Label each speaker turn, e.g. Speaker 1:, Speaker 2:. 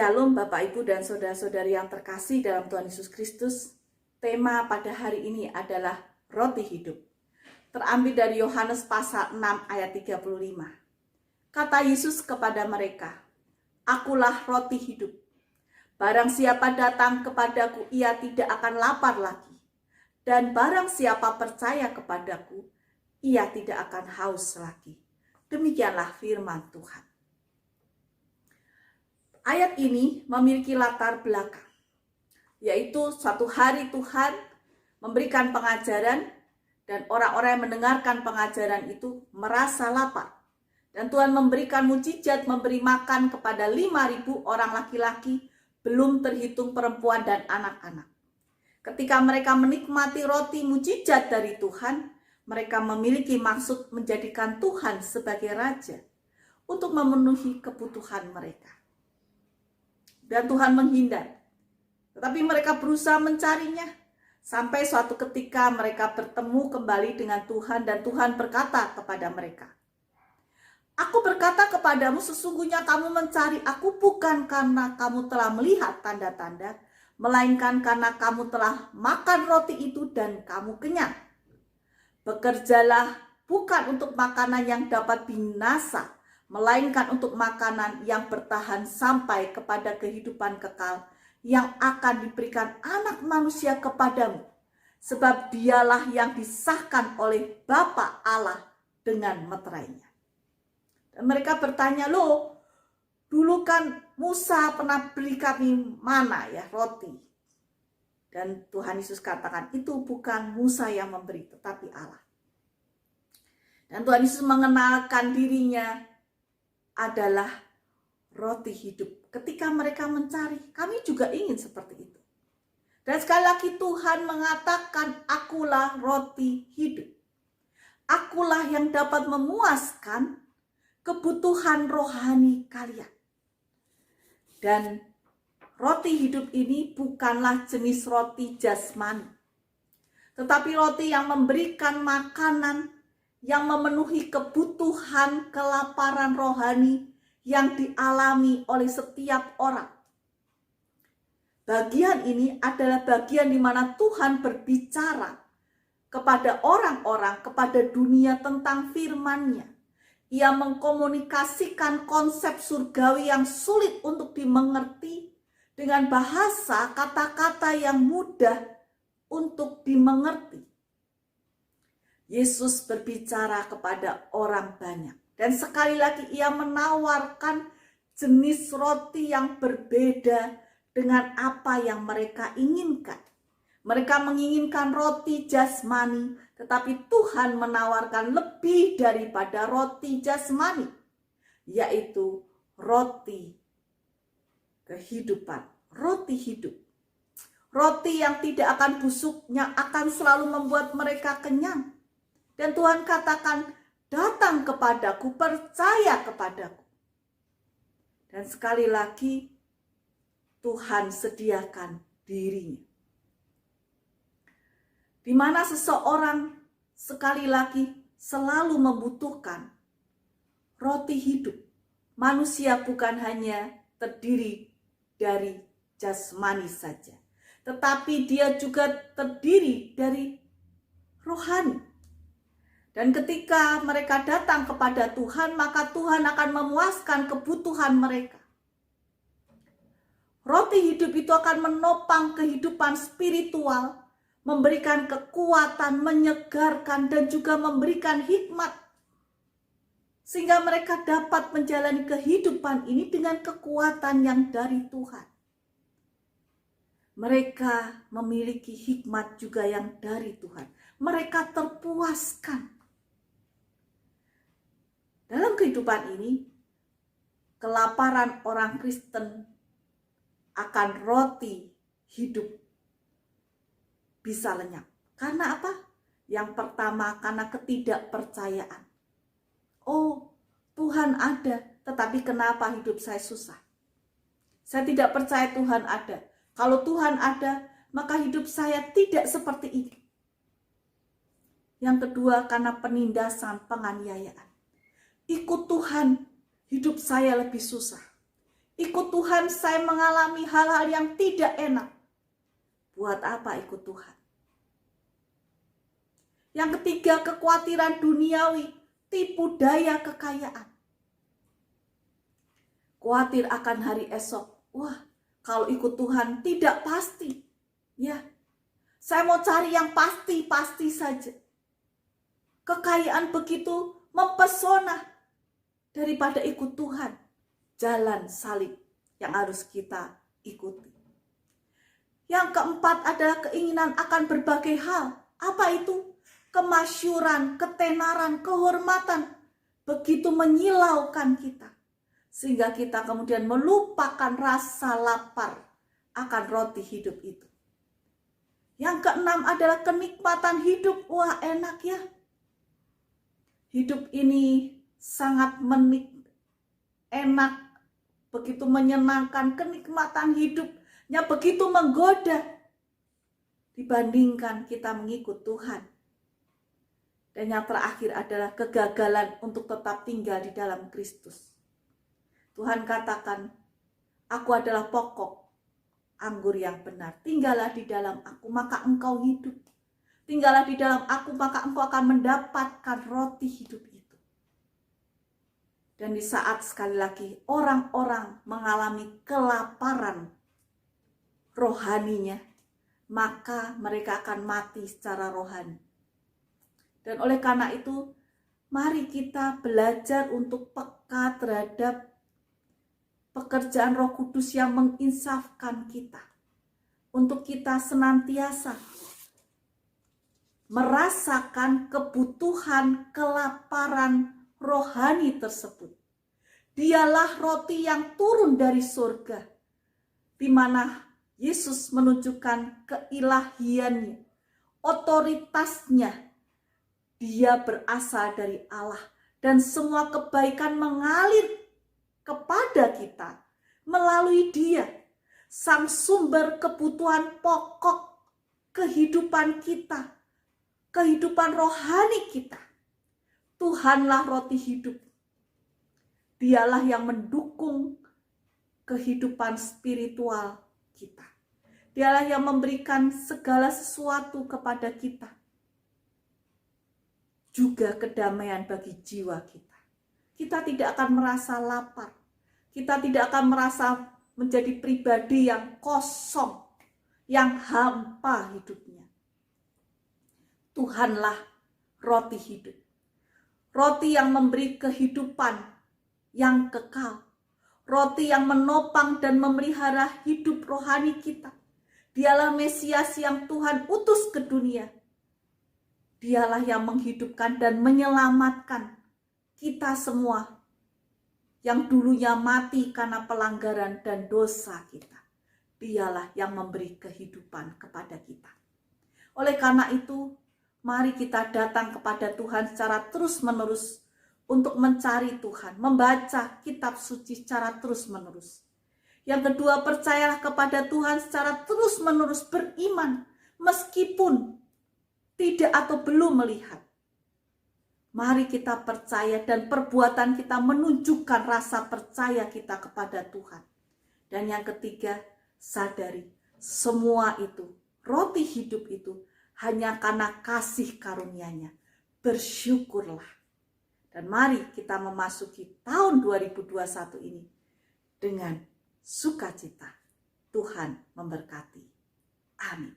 Speaker 1: Shalom Bapak Ibu dan Saudara-saudari yang terkasih dalam Tuhan Yesus Kristus. Tema pada hari ini adalah roti hidup. Terambil dari Yohanes pasal 6 ayat 35. Kata Yesus kepada mereka, "Akulah roti hidup. Barang siapa datang kepadaku, ia tidak akan lapar lagi. Dan barang siapa percaya kepadaku, ia tidak akan haus lagi." Demikianlah firman Tuhan. Ayat ini memiliki latar belakang, yaitu suatu hari Tuhan memberikan pengajaran dan orang-orang yang mendengarkan pengajaran itu merasa lapar. Dan Tuhan memberikan mukjizat, memberi makan kepada 5.000 orang laki-laki, belum terhitung perempuan dan anak-anak. Ketika mereka menikmati roti mukjizat dari Tuhan, mereka memiliki maksud menjadikan Tuhan sebagai Raja untuk memenuhi kebutuhan mereka. Dan Tuhan menghindar. Tetapi mereka berusaha mencarinya. Sampai suatu ketika mereka bertemu kembali dengan Tuhan dan Tuhan berkata kepada mereka, "Aku berkata kepadamu, sesungguhnya kamu mencari aku bukan karena kamu telah melihat tanda-tanda, melainkan karena kamu telah makan roti itu dan kamu kenyang. Bekerjalah bukan untuk makanan yang dapat binasa, melainkan untuk makanan yang bertahan sampai kepada kehidupan kekal yang akan diberikan Anak Manusia kepadamu, sebab dialah yang disahkan oleh Bapa Allah dengan meterainya." Dan mereka bertanya, "Loh, dulu kan Musa pernah beri kami mana ya, roti?" Dan Tuhan Yesus katakan, itu bukan Musa yang memberi, tetapi Allah. Dan Tuhan Yesus mengenalkan dirinya adalah roti hidup. Ketika mereka mencari, kami juga ingin seperti itu. Dan sekali lagi Tuhan mengatakan, "Akulah roti hidup." Akulah yang dapat memuaskan kebutuhan rohani kalian. Dan roti hidup ini bukanlah jenis roti jasmani, tetapi roti yang memberikan makanan yang memenuhi kebutuhan kelaparan rohani yang dialami oleh setiap orang. Bagian ini adalah bagian di mana Tuhan berbicara kepada orang-orang, kepada dunia tentang firman-Nya. Ia mengkomunikasikan konsep surgawi yang sulit untuk dimengerti dengan bahasa kata-kata yang mudah untuk dimengerti. Yesus berbicara kepada orang banyak. Dan sekali lagi ia menawarkan jenis roti yang berbeda dengan apa yang mereka inginkan. Mereka menginginkan roti jasmani, tetapi Tuhan menawarkan lebih daripada roti jasmani, yaitu roti kehidupan, roti hidup. Roti yang tidak akan busuk, yang akan selalu membuat mereka kenyang. Dan Tuhan katakan, "Datang kepadaku, percaya kepadaku." Dan sekali lagi Tuhan sediakan dirinya. Di mana seseorang sekali lagi selalu membutuhkan roti hidup. Manusia bukan hanya terdiri dari jasmani saja, tetapi dia juga terdiri dari rohani. Dan ketika mereka datang kepada Tuhan, maka Tuhan akan memuaskan kebutuhan mereka. Roti hidup itu akan menopang kehidupan spiritual, memberikan kekuatan, menyegarkan, dan juga memberikan hikmat. Sehingga mereka dapat menjalani kehidupan ini dengan kekuatan yang dari Tuhan. Mereka memiliki hikmat juga yang dari Tuhan. Mereka terpuaskan. Dalam kehidupan ini, kelaparan orang Kristen akan roti hidup bisa lenyap. Karena apa? Yang pertama, karena ketidakpercayaan. Oh, Tuhan ada, tetapi kenapa hidup saya susah? Saya tidak percaya Tuhan ada. Kalau Tuhan ada, maka hidup saya tidak seperti ini. Yang kedua, karena penindasan, penganiayaan. Ikut Tuhan, hidup saya lebih susah. Ikut Tuhan saya mengalami hal-hal yang tidak enak. Buat apa ikut Tuhan? Yang ketiga, kekhawatiran duniawi, tipu daya kekayaan. Khawatir akan hari esok. Wah, kalau ikut Tuhan tidak pasti. Ya, saya mau cari yang pasti-pasti saja. Kekayaan begitu mempesona daripada ikut Tuhan. Jalan salib yang harus kita ikuti. Yang keempat adalah keinginan akan berbagai hal. Apa itu? Kemasyuran, ketenaran, kehormatan. Begitu menyilaukan kita. Sehingga kita kemudian melupakan rasa lapar akan roti hidup itu. Yang keenam adalah kenikmatan hidup. Wah, enak ya. Hidup ini sangat enak, begitu menyenangkan, kenikmatan hidupnya begitu menggoda dibandingkan kita mengikut Tuhan. Dan yang terakhir adalah kegagalan untuk tetap tinggal di dalam Kristus. Tuhan katakan, aku adalah pokok anggur yang benar. Tinggallah di dalam aku, maka engkau hidup. Tinggallah di dalam aku, maka engkau akan mendapatkan roti hidup itu. Dan di saat sekali lagi orang-orang mengalami kelaparan rohaninya, maka mereka akan mati secara rohani. Dan oleh karena itu, mari kita belajar untuk peka terhadap pekerjaan Roh Kudus yang menginsafkan kita. Untuk kita senantiasa merasakan kebutuhan kelaparan rohani tersebut. Dialah roti yang turun dari surga, di mana Yesus menunjukkan keilahiannya, otoritasnya. Dia berasal dari Allah dan semua kebaikan mengalir kepada kita melalui Dia, sang sumber kebutuhan pokok kehidupan kita, kehidupan rohani kita. Tuhanlah roti hidup. Dialah yang mendukung kehidupan spiritual kita. Dialah yang memberikan segala sesuatu kepada kita. Juga kedamaian bagi jiwa kita. Kita tidak akan merasa lapar. Kita tidak akan merasa menjadi pribadi yang kosong, yang hampa hidupnya. Tuhanlah roti hidup. Roti yang memberi kehidupan yang kekal. Roti yang menopang dan memelihara hidup rohani kita. Dialah Mesias yang Tuhan utus ke dunia. Dialah yang menghidupkan dan menyelamatkan kita semua yang dulunya mati karena pelanggaran dan dosa kita. Dialah yang memberi kehidupan kepada kita. Oleh karena itu, mari kita datang kepada Tuhan secara terus-menerus untuk mencari Tuhan, membaca kitab suci secara terus-menerus. Yang kedua, percayalah kepada Tuhan secara terus-menerus, beriman meskipun tidak atau belum melihat. Mari kita percaya dan perbuatan kita menunjukkan rasa percaya kita kepada Tuhan. Dan yang ketiga, sadari semua itu, roti hidup itu hanya karena kasih karunia-Nya. Bersyukurlah. Dan mari kita memasuki tahun 2021 ini dengan sukacita. Tuhan memberkati. Amin.